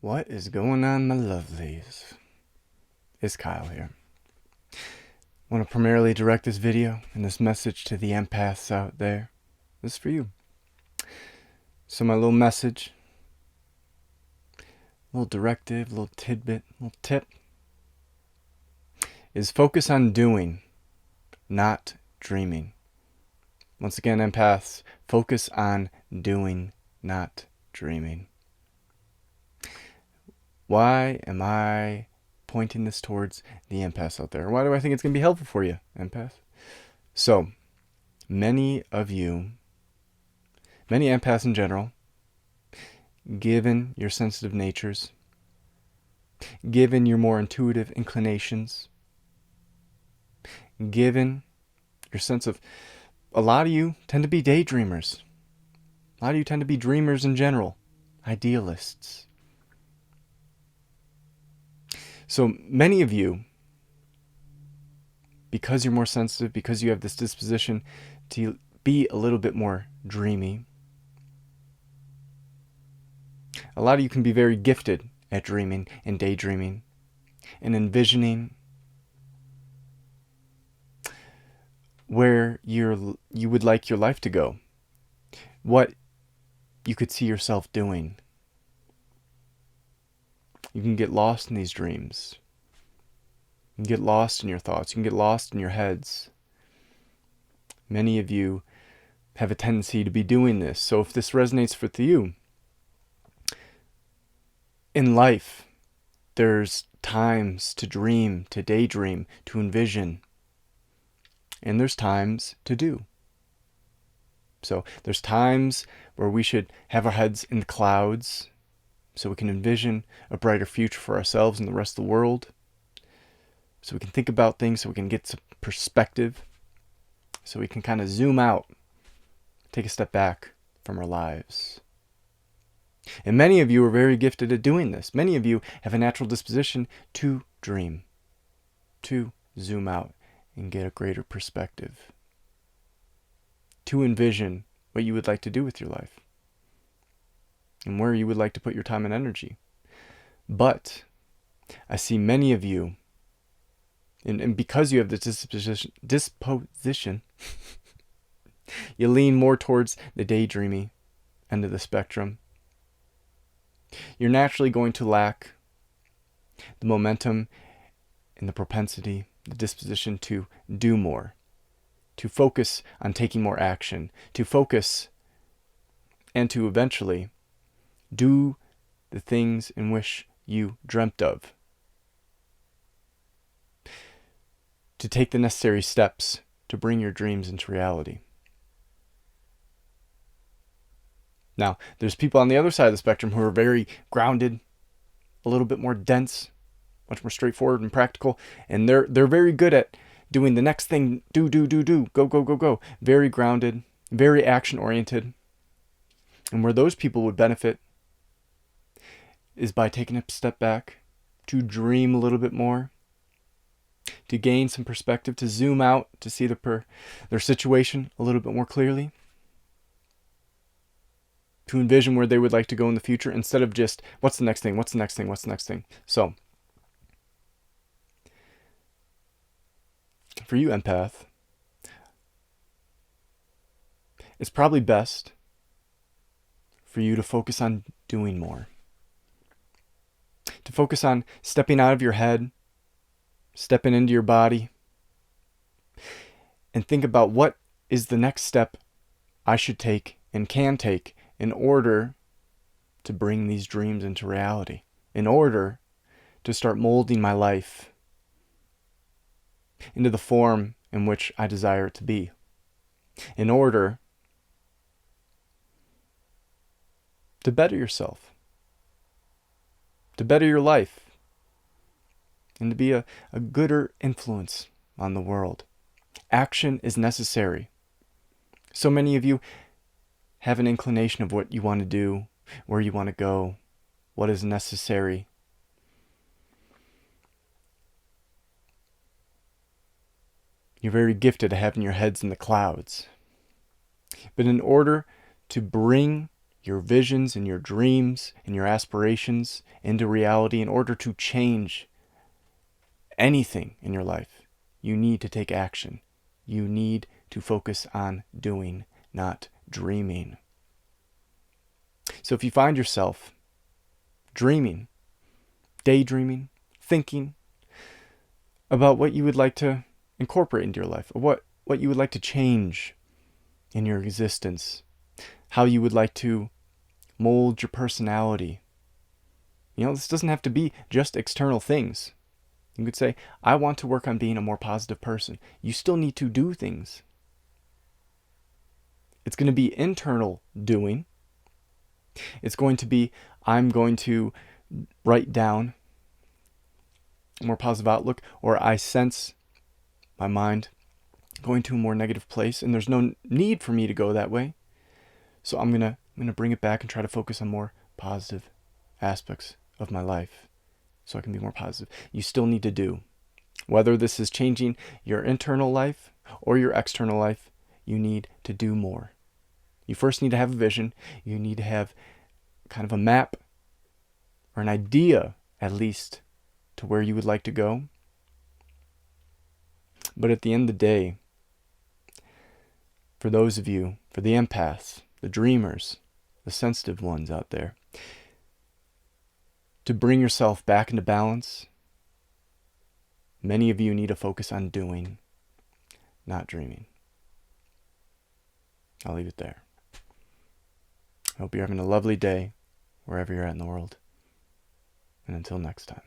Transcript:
What is going on, my lovelies? It's Kyle here. I want to primarily direct this video and this message to the empaths out there. This is for you. So my little message, little directive, little tidbit, little tip is focus on doing, not dreaming. Once again, empaths, focus on doing, not dreaming. Why am I pointing this towards the empaths out there? Why do I think it's going to be helpful for you, empath? So, many of you, many empaths in general, given your sensitive natures, given your more intuitive inclinations, given your sense of, a lot of you tend to be daydreamers. A lot of you tend to be dreamers in general, idealists. So many of you, because you're more sensitive, because you have this disposition to be a little bit more dreamy, a lot of you can be very gifted at dreaming and daydreaming and envisioning where you would like your life to go, what you could see yourself doing. You can get lost in these dreams. You can get lost in your thoughts. You can get lost in your heads. Many of you have a tendency to be doing this. So if this resonates with you, in life, there's times to dream, to daydream, to envision. And there's times to do. So there's times where we should have our heads in the clouds so we can envision a brighter future for ourselves and the rest of the world. So we can think about things, so we can get some perspective, so we can kind of zoom out, take a step back from our lives. And many of you are very gifted at doing this. Many of you have a natural disposition to dream, to zoom out and get a greater perspective, to envision what you would like to do with your life and where you would like to put your time and energy. But I see many of you, and because you have this disposition, you lean more towards the daydreamy end of the spectrum. You're naturally going to lack the momentum and the propensity, the disposition to do more, to focus on taking more action, to focus and to eventually do the things in which you dreamt of, to take the necessary steps to bring your dreams into reality. Now, there's people on the other side of the spectrum who are very grounded, a little bit more dense, much more straightforward and practical, and they're very good at doing the next thing, do, go. Very grounded, very action-oriented. And where those people would benefit is by taking a step back, to dream a little bit more, to gain some perspective, to zoom out, to see their situation a little bit more clearly, to envision where they would like to go in the future instead of just, what's the next thing? So, for you, empath, it's probably best for you to focus on doing more. To focus on stepping out of your head, stepping into your body, and think about what is the next step I should take and can take in order to bring these dreams into reality, in order to start molding my life into the form in which I desire it to be, in order to better yourself, to better your life, and to be a gooder influence on the world. Action is necessary. So many of you have an inclination of what you want to do, where you want to go, what is necessary. You're very gifted at having your heads in the clouds. But in order to bring your visions and your dreams and your aspirations into reality, in order to change anything in your life, you need to take action. You need to focus on doing, not dreaming. So if you find yourself dreaming, daydreaming, thinking about what you would like to incorporate into your life, or what you would like to change in your existence, how you would like to mold your personality. This doesn't have to be just external things. You could say, I want to work on being a more positive person. You still need to do things. It's going to be internal doing. It's going to be, I'm going to write down a more positive outlook, or I sense my mind going to a more negative place, and there's no need for me to go that way. So I'm gonna bring it back and try to focus on more positive aspects of my life so I can be more positive. You still need to do. Whether this is changing your internal life or your external life, you need to do more. You first need to have a vision. You need to have kind of a map or an idea, at least, to where you would like to go. But at the end of the day, for those of you, for the empaths, the dreamers, the sensitive ones out there, to bring yourself back into balance, many of you need to focus on doing, not dreaming. I'll leave it there. I hope you're having a lovely day wherever you're at in the world. And until next time.